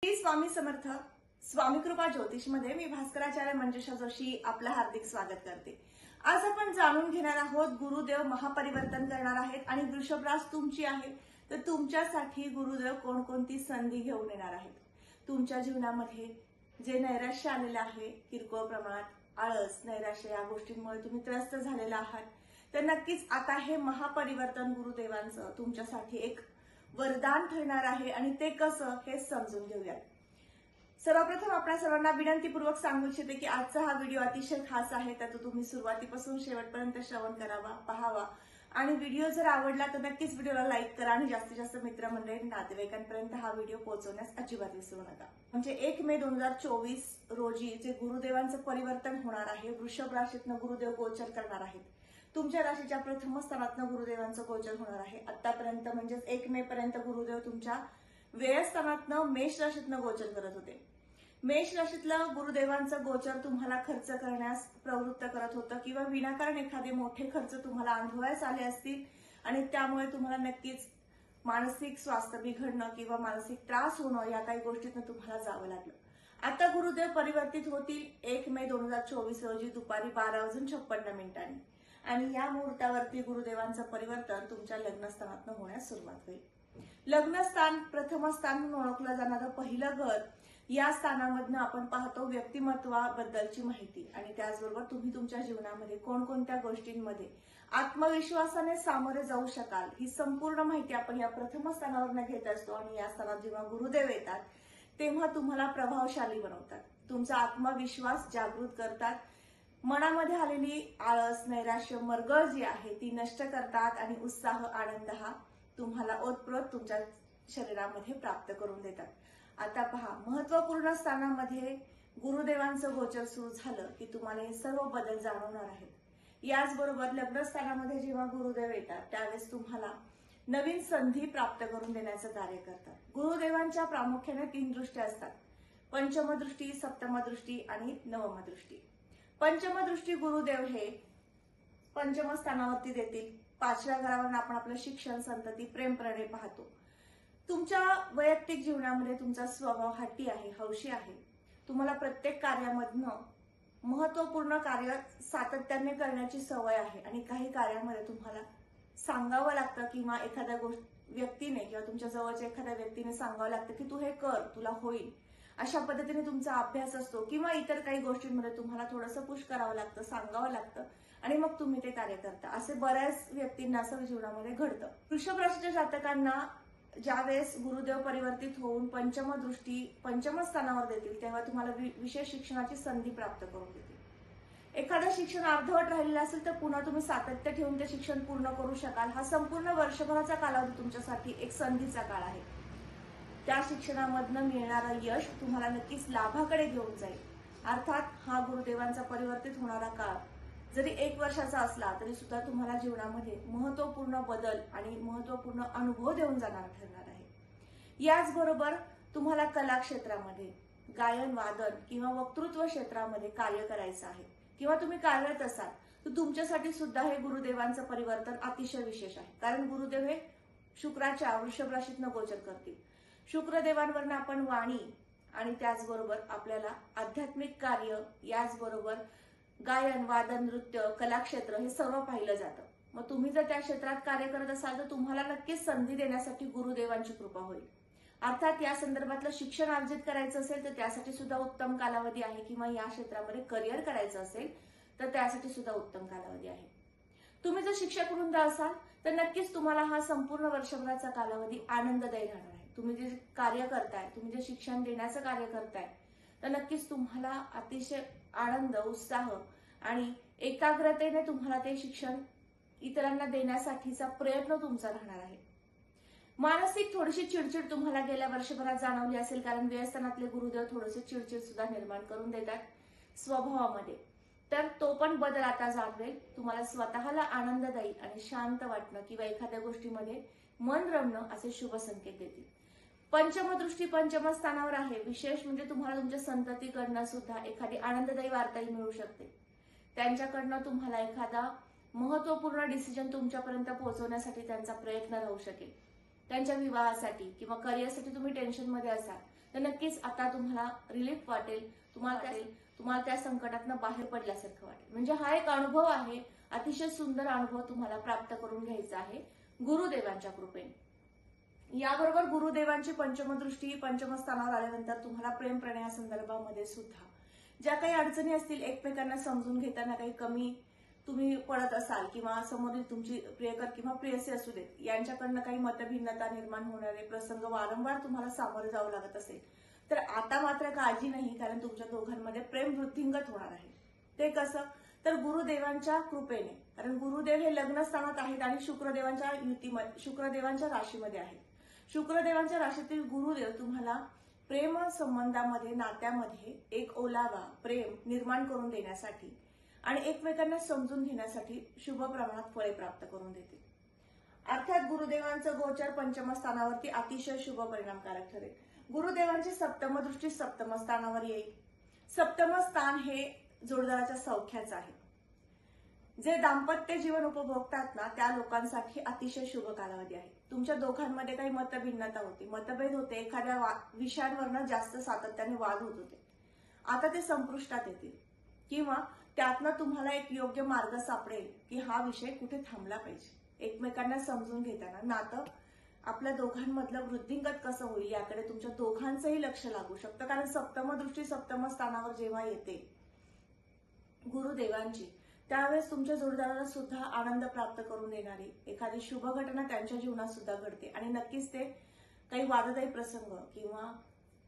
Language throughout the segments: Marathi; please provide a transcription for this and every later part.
श्री स्वामी समर्थ स्वामी कृपा ज्योतिष मध्ये मी भास्कराचार्य मंजुषा जोशी आपलं हार्दिक स्वागत करते। आज आपण जाणून घेणार आहोत गुरुदेव महापरिवर्तन करणार आहेत आणि वृषभ रास तुमची आहे, तर तुमच्यासाठी गुरुदेव कोणकोणती संधी घेऊन येणार आहेत। तुमच्या जीवनामध्ये जे नैराश्य आलेलं आहे, किरकोळ प्रमाणात आळस नैराश्य या गोष्टींमुळे तुम्ही त्रस्त झालेला आहात, तर नक्कीच आता हे महापरिवर्तन गुरुदेवांचं तुमच्यासाठी एक वरदान ठरणार आहे आणि ते कसं हे समजून घेऊयात। सर्वप्रथम आपल्या सर्वांना विनंतीपूर्वक सांगू इच्छिते की आजचा हा व्हिडिओ अतिशय खास आहे, तर तो तुम्ही सुरुवातीपासून शेवटपर्यंत श्रवण करावा, पाहावा आणि व्हिडिओ जर आवडला तर नक्कीच व्हिडिओला लाईक करा आणि जास्तीत जास्त मित्रमंडळी नातेवाईकांपर्यंत हा व्हिडिओ पोहोचवण्यास अजिबात विसरू नका। म्हणजे 1 मे 2024 रोजी जे गुरुदेवांचं परिवर्तन होणार आहे, वृषभ राशीतनं गुरुदेव गोचर करणार आहेत। तुमच्या राशीच्या प्रथम स्थानातनं गुरुदेवांचं गोचर होणार आहे। आतापर्यंत म्हणजेच 1 मे पर्यंत गुरुदेव तुमच्या व्ययस्थानातनं मेष राशीतनं गोचर करत होते। मेष राशीतलं गुरुदेवांचं गोचर तुम्हाला खर्च करण्यास प्रवृत्त करत होतं किंवा विनाकारण एखादे मोठे खर्च तुम्हाला अनुभवायला आले असतील आणि त्यामुळे तुम्हाला नक्कीच मानसिक स्वास्थ्य बिघडणं किंवा मानसिक त्रास होणं या काही गोष्टीतनं तुम्हाला जावं लागलं। आता गुरुदेव परिवर्तित होतील 1 मे 2024 रोजी दुपारी 12:56 आणि या मुहूर्तावरती गुरुदेवांचं परिवर्तन तुमच्या लग्नस्थानातनं होण्यास सुरुवात होईल। लग्नस्थान प्रथम स्थान म्हणून ओळखलं जाणारं पहिलं घर, या स्थानामधनं आपण पाहतो व्यक्तिमत्वाबद्दलची माहिती आणि त्याचबरोबर तुम्ही तुमच्या जीवनामध्ये कोणकोणत्या गोष्टींमध्ये आत्मविश्वासाने सामोरे जाऊ शकाल ही संपूर्ण माहिती आपण या प्रथम स्थानावरनं घेत असतो। आणि या स्थानात जेव्हा गुरुदेव येतात तेव्हा तुम्हाला प्रभावशाली बनवतात, तुमचा आत्मविश्वास जागृत करतात, मनामध्ये आलेली आळस नैराश्य मरगळ जी आहे ती नष्ट करतात आणि उत्साह आनंद हा तुम्हाला ओतप्रोत तुमच्या शरीरामध्ये प्राप्त करून देतात। आता पहा, महत्वपूर्ण स्थानामध्ये गुरुदेवांचं गोचर सुरू झालं की तुम्हाला हे सर्व बदल जाणवणार आहेत। याचबरोबर लग्नस्थानामध्ये जेव्हा गुरुदेव येतात त्यावेळेस तुम्हाला नवीन संधी प्राप्त करून देण्याचं कार्य करतात। गुरुदेवांच्या प्रामुख्याने 3 दृष्टी असतात, पंचम दृष्टी, सप्तम दृष्टी आणि नवम दृष्टी। पंचम दृष्टी गुरुदेव हे पंचम स्थानावरती देतील। 5व्या घरावरून आपण आपलं शिक्षण, संतती, प्रेम, प्रणय पाहतो। तुमच्या वैयक्तिक जीवनामध्ये तुमचा स्वभाव हट्टी आहे, हौशी आहे, तुम्हाला प्रत्येक कार्यामधनं महत्वपूर्ण कार्य सातत्याने करण्याची सवय आहे आणि काही कार्यामध्ये तुम्हाला सांगावं लागतं किंवा एखाद्या व्यक्तीने किंवा तुमच्या जवळच्या एखाद्या व्यक्तीने सांगावं लागतं की तू हे कर, तुला होईल, अशा पद्धतीने तुमचा अभ्यास असतो किंवा इतर काही गोष्टींमध्ये तुम्हाला थोडंसं पुश करावं लागतं, सांगावं लागतं आणि मग तुम्ही ते कार्य करता। असे बऱ्याच व्यक्तींना असं जीवनामध्ये घडतं। वृषभ राशीच्या जातकांना ज्यावेळेस गुरुदेव परिवर्तित होऊन पंचम दृष्टी पंचम स्थानावर देतील तेव्हा तुम्हाला विशेष शिक्षणाची संधी प्राप्त करून देतील। एखादं शिक्षण अर्धवट राहिलेलं असेल तर पुन्हा तुम्ही सातत्य ठेवून ते शिक्षण पूर्ण करू शकाल। हा संपूर्ण वर्षभराचा कालावधी तुमच्यासाठी एक संधीचा काळ आहे। त्या शिक्षणामधनं मिळणारं यश तुम्हाला नक्कीच लाभाकडे घेऊन जाईल। अर्थात हा गुरुदेवांचा परिवर्तित होणारा काळ जरी 1 वर्षाचा असला तरी सुद्धा तुम्हाला जीवनामध्ये महत्वपूर्ण बदल आणि महत्वपूर्ण अनुभव देऊन जाणार ठरणार आहे। याचबरोबर तुम्हाला कला क्षेत्रामध्ये गायन, वादन किंवा वक्तृत्व क्षेत्रामध्ये कार्य करायचं आहे किंवा तुम्ही कार्यरत असाल तर तुमच्यासाठी सुद्धा हे गुरुदेवांचं परिवर्तन अतिशय विशेष आहे। कारण गुरुदेव हे शुक्राच्या वृषभ राशीतनं गोचर करतील। शुक्रदेवांवरनं आपण वाणी आणि त्याचबरोबर आपल्याला आध्यात्मिक कार्य, याचबरोबर गायन, वादन, नृत्य, कला क्षेत्र हे सर्व पाहिलं जातं। मग तुम्ही जर त्या क्षेत्रात कार्य करत असाल तर तुम्हाला नक्कीच संधी देण्यासाठी गुरुदेवांची कृपा होईल। अर्थात या संदर्भातलं शिक्षण अर्जित करायचं असेल तर त्यासाठी सुद्धा उत्तम कालावधी आहे किंवा या क्षेत्रामध्ये करिअर करायचं असेल तर त्यासाठी सुद्धा उत्तम कालावधी आहे। तुम्ही जर शिक्षक वृंद असाल तर नक्कीच तुम्हाला हा संपूर्ण वर्षभराचा कालावधी आनंददायी राहणार आहे। तुम्ही जे कार्य करताय, तुम्ही जे शिक्षण देण्याचं कार्य करताय तर नक्कीच तुम्हाला अतिशय आनंद, उत्साह आणि एकाग्रतेने तुम्हाला ते शिक्षण इतरांना देण्यासाठीचा प्रयत्न तुमचा राहणार आहे। मानसिक थोडीशी चिडचिड तुम्हाला गेल्या वर्षभरात जाणवली असेल, कारण व्ययस्थानातले गुरुदेव थोडेसे चिडचिड सुद्धा निर्माण करून देतात स्वभावामध्ये, तर तो पण बदल आता जाणवेल। तुम्हाला स्वतःला आनंददायी आणि शांत वाटणं किंवा एखाद्या गोष्टीमध्ये मन रमणं असे शुभ संकेत देतील। पंचम दृष्टी पंचम स्थानावर आहे। विशेष म्हणजे तुम्हाला तुमच्या संततीकडनं सुद्धा एखादी आनंददायी वार्ताही मिळू शकते। त्यांच्याकडनं तुम्हाला एखादा महत्वपूर्ण डिसिजन तुमच्यापर्यंत पोहोचवण्यासाठी त्यांचा प्रयत्न राहू शकेल। त्यांच्या विवाहासाठी किंवा करिअरसाठी तुम्ही टेन्शनमध्ये असाल तर नक्कीच आता तुम्हाला रिलीफ वाटेल, तुम्हाला त्या संकटातनं बाहेर पडल्यासारखं वाटेल. म्हणजे हा एक अनुभव आहे, अतिशय सुंदर अनुभव तुम्हाला प्राप्त करून घ्यायचा आहे गुरुदेवांच्या कृपेने. याबरोबर गुरुदेवांची पंचमदृष्टी पंचमस्थानावर आल्यानंतर तुम्हाला प्रेम प्रणयासंदर्भामध्ये सुद्धा ज्या काही अडचणी असतील, एकमेकांना समजून घेताना काही कमी तुम्ही पडत असाल किंवा समोरील तुमची प्रियकर किंवा प्रियसी असू देत यांच्याकडनं काही मतभिन्नता निर्माण होणारे प्रसंग वारंवार तुम्हाला सामोरे जावं लागत असेल, तर आता मात्र काळजी नाही, कारण तुमच्या दोघांमध्ये प्रेम वृद्धिंगत होणार आहे. ते कसं? तर गुरुदेवांच्या कृपेने. कारण गुरुदेव हे लग्न स्थानात आहेत आणि शुक्रदेवांच्या राशीमध्ये आहेत. शुक्रदेवांच्या राशीतील गुरुदेव तुम्हाला प्रेम संबंधामध्ये, नात्यामध्ये एक ओलावा, प्रेम निर्माण करून देण्यासाठी आणि एकमेकांना समजून घेण्यासाठी शुभ प्रमाणात फळे प्राप्त करून देते. अर्थात गुरुदेवांचं गोचर पंचम स्थानावरती अतिशय शुभ परिणामकारक ठरेल. गुरुदेवांची सप्तम दृष्टी सप्तम स्थानावर येईल. सप्तम स्थान हे जोडदाराच्या सौख्याचं आहे. जे दाम्पत्य जीवन उपभोगतात ना, त्या लोकांसाठी अतिशय शुभ कालावधी आहे. तुमच्या दोघांमध्ये काही मतभिन्नता होती, मतभेद होते, एखाद्या विषयांवरनं जास्त सातत्याने वाद होत होते, आता ते संपुष्टात येतील किंवा त्यातनं तुम्हाला एक योग्य मार्ग सापडेल की हा विषय कुठे थांबला पाहिजे. एकमेकांना समजून घेताना नातं आपल्या दोघांमधलं वृद्धिंगत कसं होईल याकडे तुमच्या दोघांचंही लक्ष लागू शकतं. कारण सप्तम दृष्टी सप्तम स्थानावर जेव्हा येते गुरुदेवांची, त्यावेळेस तुमच्या जोडदाराला सुद्धा आनंद प्राप्त करून देणारी एखादी शुभ घटना त्यांच्या जीवनात सुद्धा घडते आणि नक्कीच ते काही वाददायी प्रसंग किंवा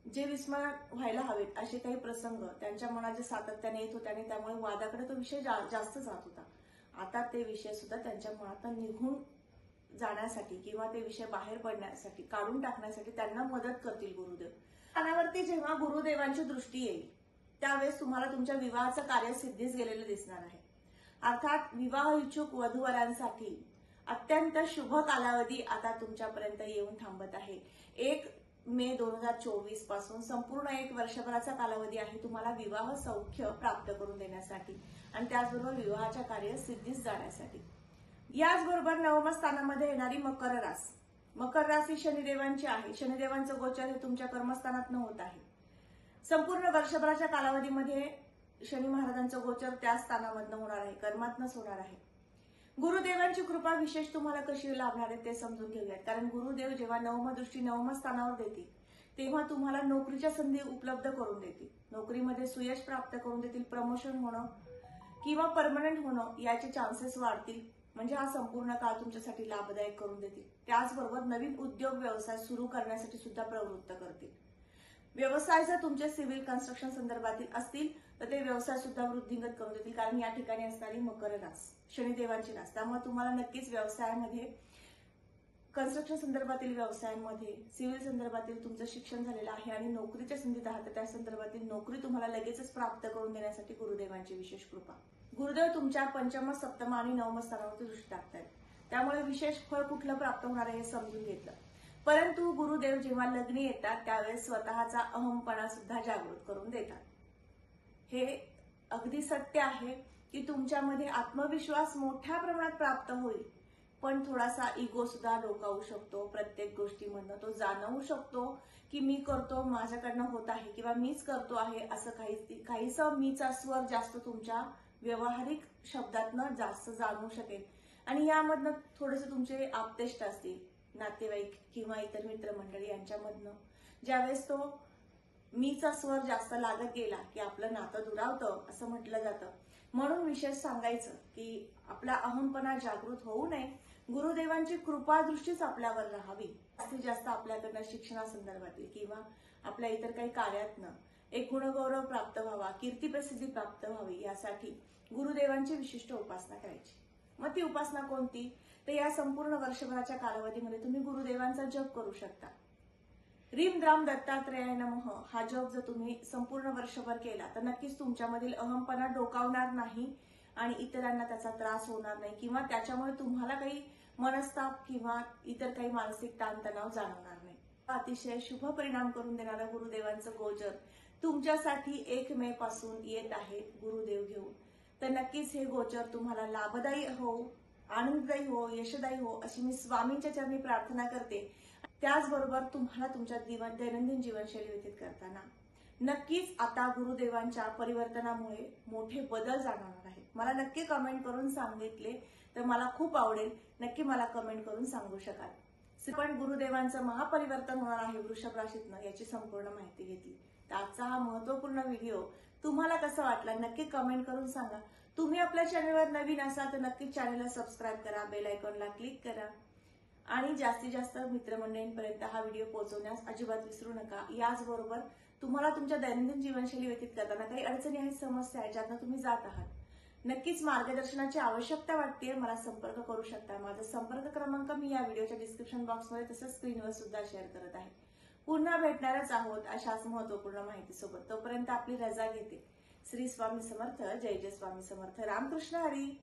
जे विस्मय व्हायला हवेत असे काही प्रसंग त्यांच्या मनात जे सातत्याने येत होते आणि त्यामुळे वादाकडे तो विषय जास्त जात होता, आता ते विषय सुद्धा त्यांच्या मनातून निघून जाण्यासाठी किंवा ते विषय बाहेर पडण्यासाठी, काढून टाकण्यासाठी त्यांना मदत करतील गुरुदेव. स्थानावरती जेव्हा गुरुदेवांची दृष्टी येईल त्यावेळेस तुम्हाला तुमच्या विवाहाचं कार्य सिद्धीस गेलेलं दिसणार आहे. अर्थात विवाह इच्छुक वधूवरांसाठी अत्यंत शुभ कालावधी आता तुमच्यापर्यंत येऊन थांबत आहे. 1 मे 2024 पासून संपूर्ण 1 वर्षभराचा कालावधी आहे तुम्हाला विवाह सौख्य प्राप्त करून देण्यासाठी आणि त्याचबरोबर विवाहाच्या कार्य सिद्धीस जाण्यासाठी. याचबरोबर नवम स्थानामध्ये येणारी मकर रास, मकर राशी शनिदेवांची आहे. शनिदेवांचं गोचर हे तुमच्या कर्मस्थानात होत आहे. संपूर्ण वर्षभराच्या कालावधीमध्ये शनी महाराजांचं गोचर त्या स्थानामधनं होणार आहे, कर्मातनच होणार आहे. गुरुदेवांची कृपा विशेष तुम्हाला कशी लाभणार आहे ते समजून घेऊयात. कारण गुरुदेव जेव्हा नवम दृष्टी नवम स्थानावर देतील तेव्हा तुम्हाला नोकरीच्या संधी उपलब्ध करून देतील, नोकरीमध्ये सुयश प्राप्त करून देतील, प्रमोशन होणं किंवा परमनंट होणं याचे चान्सेस वाढतील. म्हणजे हा संपूर्ण काळ तुमच्यासाठी लाभदायक करून देतील. त्याचबरोबर नवीन उद्योग व्यवसाय सुरू करण्यासाठी सुद्धा प्रवृत्त करतील. व्यवसाय जर तुमचे सिव्हिल कन्स्ट्रक्शन संदर्भातील असतील तर ते व्यवसाय सुद्धा वृद्धिंगत करून देतील. कारण या ठिकाणी असणारी मकर रास शनिदेवांची रास, त्यामुळे तुम्हाला नक्कीच व्यवसायामध्ये, कन्स्ट्रक्शन संदर्भातील व्यवसायांमध्ये, सिव्हिल संदर्भातील तुमचं शिक्षण झालेलं आहे आणि नोकरीच्या संधी राहतात त्या संदर्भातील नोकरी तुम्हाला लगेचच प्राप्त करून देण्यासाठी गुरुदेवांची विशेष कृपा. गुरुदेव तुमच्या पंचम, सप्तम आणि नवम स्थानावरती दृष्टी टाकतात, त्यामुळे विशेष फळ कुठलं प्राप्त होणार आहे हे समजून घेतलं. परंतु गुरुदेव जेव्हा लग्नी येतात त्यावेळेस स्वतःचा अहमपणा सुद्धा जागृत करून देतात. हे अगदी सत्य आहे की तुमच्यामध्ये आत्मविश्वास मोठ्या प्रमाणात प्राप्त होईल, पण थोडासा इगो सुद्धा डोकावू शकतो. प्रत्येक गोष्टीमधनं तो जाणवू शकतो की मी करतो, माझ्याकडनं होत आहे किंवा मीच करतो आहे असं काहीसं मीचा स्वर जास्त तुमच्या व्यावहारिक शब्दातनं जास्त जाणवू शकेल आणि यामधनं थोडेसे तुमचे आप्तेष्ट असतील, नातेवाईक किंवा इतर मित्रमंडळी यांच्यामधनं ज्यावेळेस तो मीचा स्वर जास्त लागत गेला की आपलं नातं दुरावतं असं म्हटलं जातं. म्हणून विशेष सांगायचं की आपला अहमपणा जागृत होऊ नये, गुरुदेवांची कृपा दृष्टीच आपल्यावर राहावी. जास्तीत जास्त आपल्याकडनं शिक्षणासंदर्भातील किंवा आपल्या इतर काही कार्यातनं एक गुणगौरव प्राप्त व्हावा, कीर्ती प्रसिद्धी प्राप्त व्हावी यासाठी गुरुदेवांची विशिष्ट उपासना करायची. मग ती उपासना कोणती? तर या संपूर्ण वर्षभराच्या कालावधीमध्ये तुम्ही गुरुदेवांचा जप करू शकता. रीम द्राम दत्तात्रेयाय नमः हा जप जर तुम्ही संपूर्ण वर्षभर केला तर नक्कीच तुमच्यामधील अहमपणा डोकावणार नाही आणि इतरांना त्याचा त्रास होणार नाही किंवा त्याच्यामुळे तुम्हाला काही मनस्ताप किंवा इतर काही मानसिक ताणतणाव जाणवणार नाही. अतिशय शुभ परिणाम करून देणारा गुरुदेवांचं गोचर तुमच्यासाठी 1 मे पासून येत आहे गुरुदेव घेऊन. तर नक्कीच हे गोचर तुम्हाला लाभदायी हो, आनंददायी हो, यशदायी हो अशी मी स्वामींच्या चरणी प्रार्थना करते. त्याचबरोबर तुम्हाला तुमच्या दैनंदिन जीवनशैली व्यतीत करताना नक्कीच आता गुरुदेवांच्या परिवर्तनामुळे मोठे बदल जाणवणार आहेत. मला नक्की कमेंट करून सांगितले तर मला खूप आवडेल. नक्की मला कमेंट करून सांगू शकाल. पण गुरुदेवांचं महापरिवर्तन होणार आहे वृषभ राशीतनं याची संपूर्ण माहिती घेतली. तर आजचा हा महत्त्वपूर्ण व्हिडिओ तुम्हाला कसा वाटला नक्की कमेंट करून सांगा. तुम्ही आपल्या चॅनलवर नवीन असाल तर नक्की चॅनलला सबस्क्राईब करा, बेल आयकॉनला क्लिक करा आणि जास्तीत जास्त मित्रमंडळींपर्यंत हा व्हिडिओ पोहोचवण्यास अजिबात विसरू नका. याचबरोबर तुम्हाला तुमच्या दैनंदिन जीवनशैली व्यतीत करताना काही अडचणी आहेत, समस्या आहेत ज्यातनं तुम्ही जात आहात, नक्कीच मार्गदर्शनाची आवश्यकता वाटते, मला संपर्क करू शकता. माझा संपर्क क्रमांक मी या व्हिडिओच्या डिस्क्रिप्शन बॉक्समध्ये तसंच स्क्रीनवर सुद्धा शेअर करत आहे. पुन्हा भेटणारच आहोत अशाच महत्त्वपूर्ण माहितीसोबत. तोपर्यंत आपली रजा घेते. श्री स्वामी समर्थ. जय जय स्वामी समर्थ. रामकृष्ण हरी.